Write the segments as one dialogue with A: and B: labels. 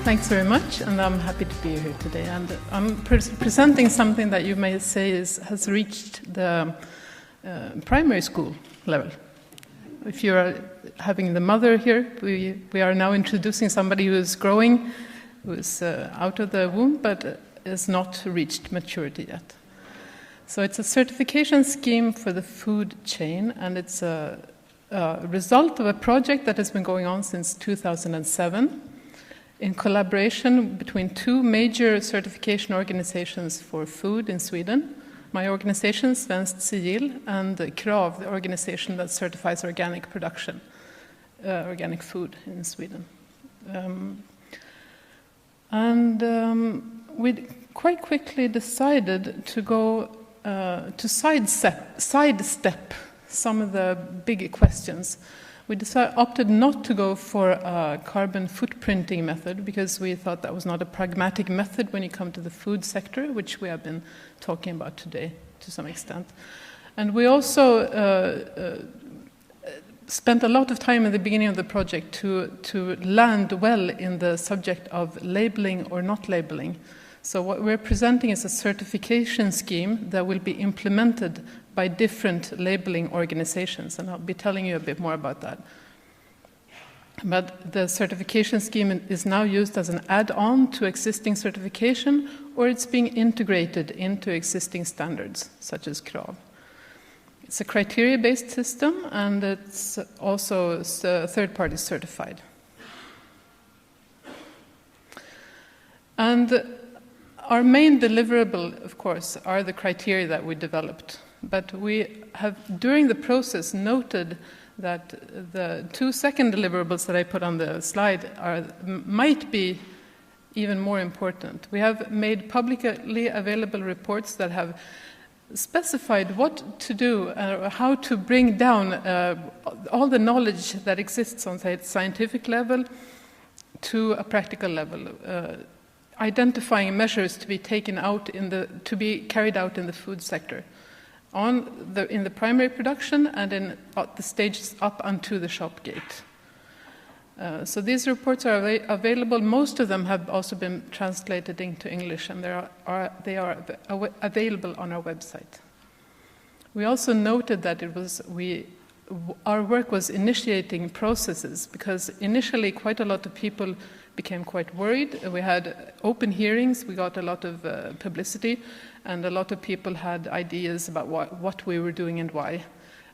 A: Thanks very much, and I'm happy to be here today. And I'm presenting something that you may say has reached the primary school level. If you are having the mother here, we are now introducing somebody who is growing, who is out of the womb, but has not reached maturity yet. So it's a certification scheme for the food chain, and it's a result of a project that has been going on since 2007 in collaboration between two major certification organizations for food in Sweden. My organization, Svenskt Sigill, and Krav, the organization that certifies organic production, organic food in Sweden. We quite quickly decided to go to sidestep some of the big questions. We opted not to go for a carbon footprinting method because we thought that was not a pragmatic method when you come to the food sector, which we have been talking about today to some extent. And we also spent a lot of time at the beginning of the project to land well in the subject of labeling or not labeling. So what we're presenting is a certification scheme that will be implemented by different labeling organizations, and I'll be telling you a bit more about that. But the certification scheme is now used as an add-on to existing certification, or it's being integrated into existing standards, such as Krav. It's a criteria-based system, and it's also third-party certified. And our main deliverable, of course, are the criteria that we developed. But we have, during the process, noted that the 2 second deliverables that I put on the slide might be even more important. We have made publicly available reports that have specified what to do, how to bring down all the knowledge that exists on the scientific level to a practical level, identifying measures to be taken out to be carried out in the food sector, in the primary production and in the stages up unto the shop gate. So these reports are available. Most of them have also been translated into English, and they are available on our website. We also noted that our work was initiating processes, because initially quite a lot of people became quite worried. We had open hearings, we got a lot of publicity, and a lot of people had ideas about what we were doing and why.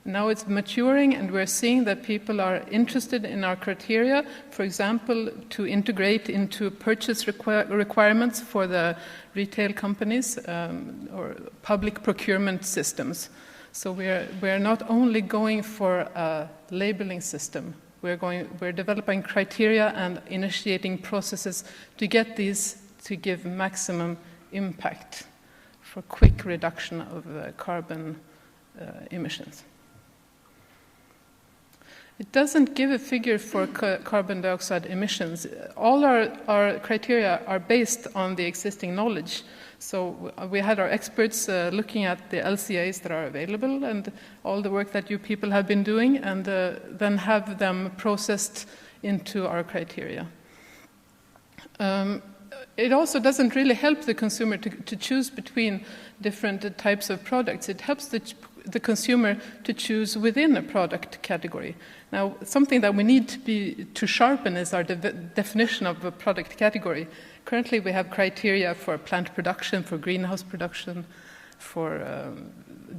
A: Now it's maturing, and we're seeing that people are interested in our criteria, for example, to integrate into purchase requirements for the retail companies or public procurement systems. So we're not only going for a labeling system, we're developing criteria and initiating processes to get these to give maximum impact for quick reduction of carbon emissions. It doesn't give a figure for carbon dioxide emissions. All our criteria are based on the existing knowledge. So we had our experts looking at the LCAs that are available and all the work that you people have been doing, and then have them processed into our criteria. It also doesn't really help the consumer to choose between different types of products. It helps the consumer to choose within a product category. Now, something that we need to sharpen is our definition of a product category. Currently, we have criteria for plant production, for greenhouse production, for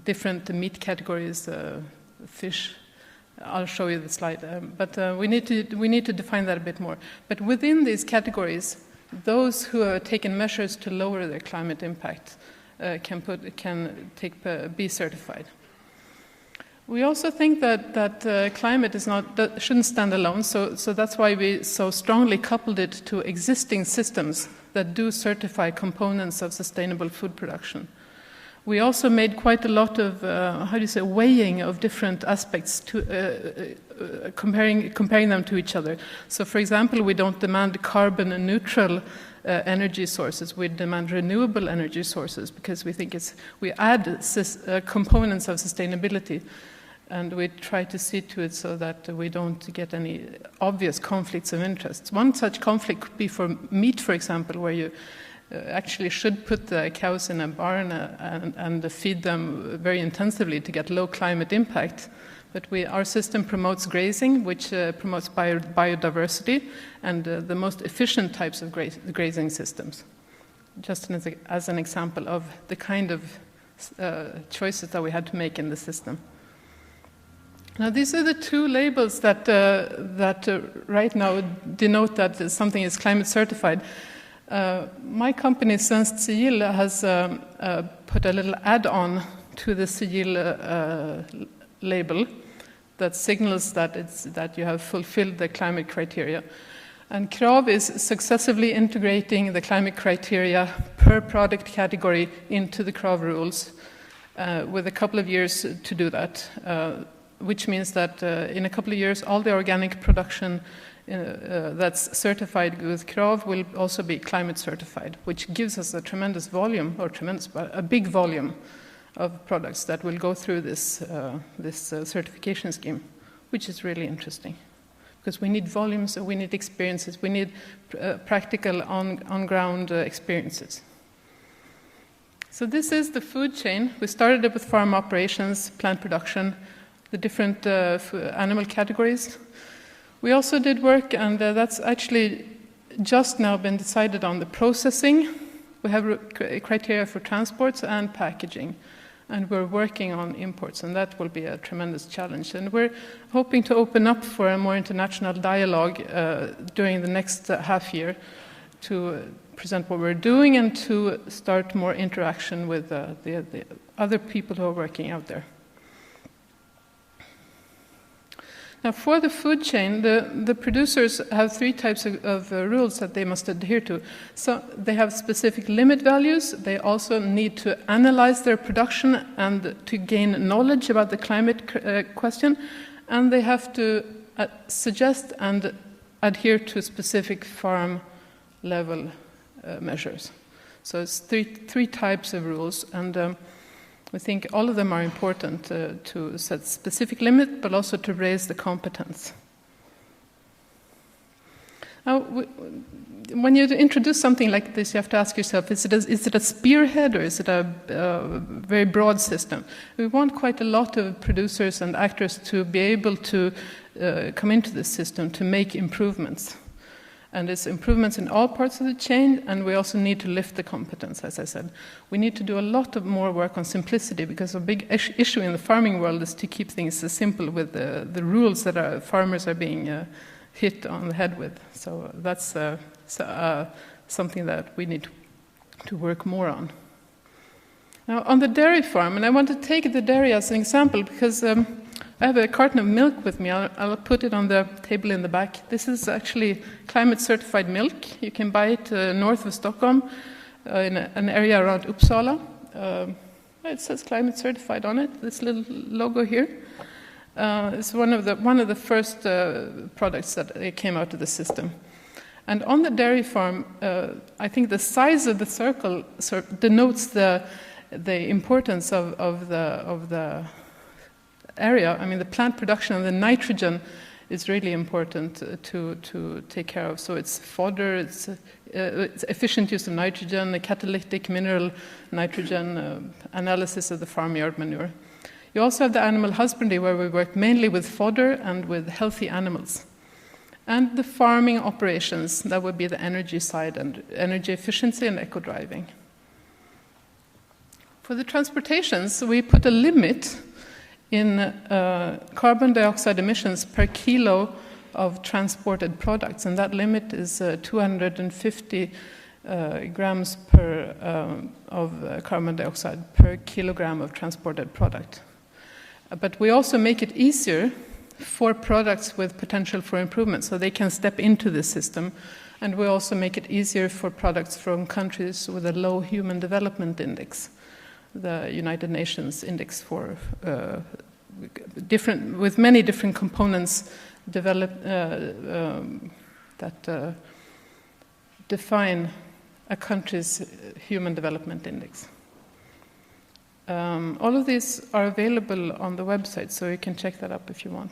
A: different meat categories, fish. I'll show you the slide. But we need to define that a bit more. But within these categories, those who have taken measures to lower their climate impact can be certified. We also think that climate shouldn't stand alone, so that's why we so strongly coupled it to existing systems that do certify components of sustainable food production. We also made quite a lot of weighing of different aspects to comparing them to each other. So, for example, we don't demand carbon neutral energy sources. We demand renewable energy sources because we think we add components of sustainability. And we try to see to it so that we don't get any obvious conflicts of interest. One such conflict could be for meat, for example, where you actually should put the cows in a barn and feed them very intensively to get low climate impact. But our system promotes grazing, which promotes biodiversity, and the most efficient types of grazing systems. Just as an example of the kind of choices that we had to make in the system. Now, these are the two labels that right now denote that something is climate certified. My company, Svenskt Sigill, has put a little add-on to the Sigill label that signals that you have fulfilled the climate criteria. And KRAV is successively integrating the climate criteria per product category into the KRAV rules with a couple of years to do that. Which means that in a couple of years, all the organic production that's certified with KRAV will also be climate certified, which gives us a tremendous volume, or a big volume of products that will go through this certification scheme, which is really interesting. Because we need volumes, we need experiences, we need practical on-ground experiences. So this is the food chain. We started it with farm operations, plant production, the different animal categories. We also did work, and that's actually just now been decided on the processing. We have criteria for transports and packaging, and we're working on imports, and that will be a tremendous challenge. And we're hoping to open up for a more international dialogue during the next half year to present what we're doing and to start more interaction with the other people who are working out there. Now, for the food chain, the producers have three types of rules that they must adhere to. So they have specific limit values. They also need to analyze their production and to gain knowledge about the climate question. And they have to suggest and adhere to specific farm level measures. So it's three types of rules. And we think all of them are important to set specific limit, but also to raise the competence. Now, when you introduce something like this, you have to ask yourself, is it a spearhead or is it a very broad system? We want quite a lot of producers and actors to be able to come into this system to make improvements. And it's improvements in all parts of the chain, and we also need to lift the competence, as I said. We need to do a lot of more work on simplicity, because a big issue in the farming world is to keep things simple with the rules that farmers are being hit on the head with. So that's something that we need to work more on. Now, on the dairy farm, and I want to take the dairy as an example, because I have a carton of milk with me. I'll put it on the table in the back. This is actually climate certified milk. You can buy it north of Stockholm in an area around Uppsala. It says climate certified on it, this little logo here. It's one of the first products that came out of the system. And on the dairy farm, I think the size of the circle denotes the importance of the area. I mean, the plant production and the nitrogen is really important to take care of. So it's fodder, it's efficient use of nitrogen, the catalytic mineral nitrogen, analysis of the farmyard manure. You also have the animal husbandry, where we work mainly with fodder and with healthy animals. And the farming operations, that would be the energy side and energy efficiency and eco-driving. For the transportations, we put a limit in carbon dioxide emissions per kilo of transported products, and that limit is 250 grams of carbon dioxide per kilogram of transported product. But we also make it easier for products with potential for improvement, so they can step into the system, and we also make it easier for products from countries with a low human development index, the United Nations index for with many different components that define a country's human development index. All of these are available on the website, so you can check that up if you want.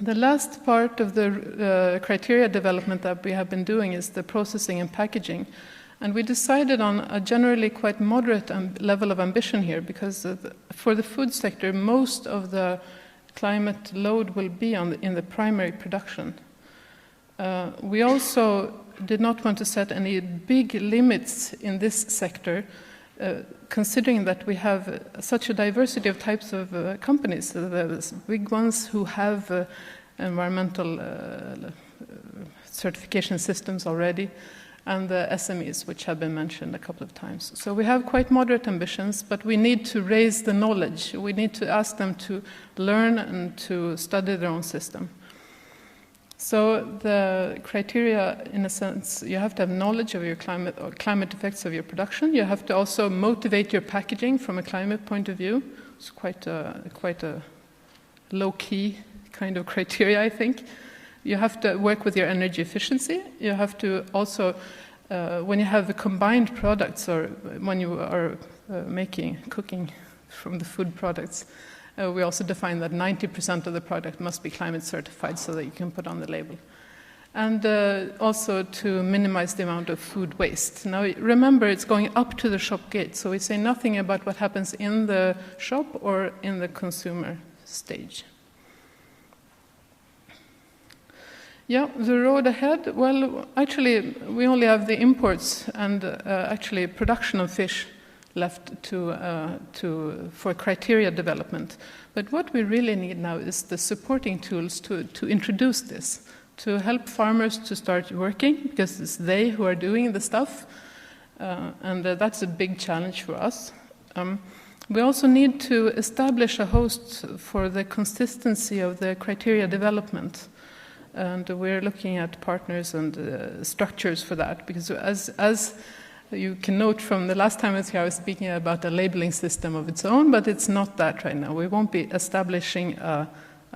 A: The last part of the criteria development that we have been doing is the processing and packaging. And we decided on a generally quite moderate level of ambition here, because for the food sector, most of the climate load will be in the primary production. We also did not want to set any big limits in this sector, considering that we have such a diversity of types of companies. The big ones who have environmental certification systems already, and the SMEs, which have been mentioned a couple of times. So we have quite moderate ambitions, but we need to raise the knowledge. We need to ask them to learn and to study their own system. So the criteria, in a sense, you have to have knowledge of your climate or climate effects of your production. You have to also motivate your packaging from a climate point of view. It's quite a low-key kind of criteria, I think. You have to work with your energy efficiency. You have to also, when you have the combined products, or when you are cooking from the food products, we also define that 90% of the product must be climate certified so that you can put on the label. And also to minimize the amount of food waste. Now remember, it's going up to the shop gate, so we say nothing about what happens in the shop or in the consumer stage. Yeah, the road ahead, well, actually, we only have the imports and actually production of fish left for criteria development. But what we really need now is the supporting tools to introduce this, to help farmers to start working, because it's they who are doing the stuff, and that's a big challenge for us. We also need to establish a host for the consistency of the criteria development. And we're looking at partners and structures for that, because as you can note from the last time I was here, I was speaking about a labeling system of its own, but it's not that right now. We won't be establishing a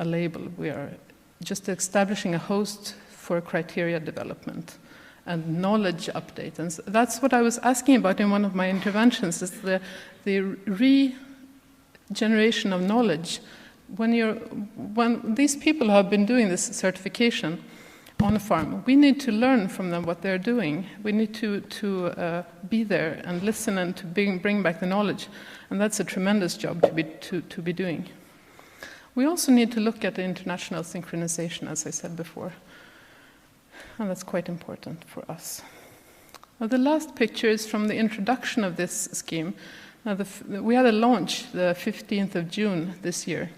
A: label. We are just establishing a host for criteria development and knowledge update. And that's what I was asking about in one of my interventions, is the regeneration of knowledge. When these people have been doing this certification on a farm, we need to learn from them what they're doing. We need to be there and listen and to bring back the knowledge, and that's a tremendous job to be doing. We also need to look at the international synchronization, as I said before, and that's quite important for us. Now, the last picture is from the introduction of this scheme. Now, we had a launch the 15th of June this year.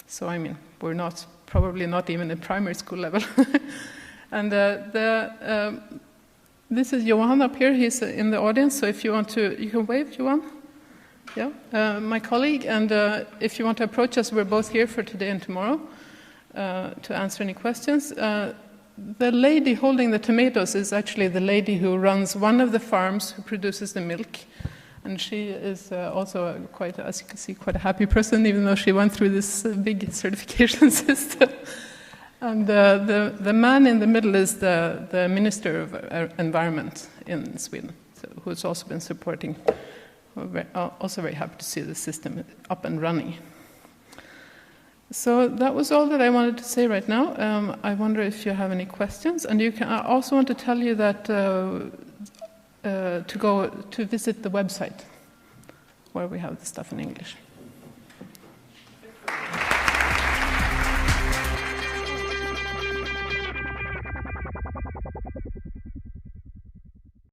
A: So, I mean, we're probably not even at primary school level. And this is Johan up here. He's in the audience. So if you want to, you can wave, Johan. Yeah, my colleague. And if you want to approach us, we're both here for today and tomorrow to answer any questions. The lady holding the tomatoes is actually the lady who runs one of the farms who produces the milk. And she is also quite, as you can see, quite a happy person, even though she went through this big certification system. And the man in the middle is the Minister of Environment in Sweden, who's also been supporting. We're also very happy to see the system up and running. So that was all that I wanted to say right now. I wonder if you have any questions. And I also want to tell you that to visit the website where we have the stuff in English.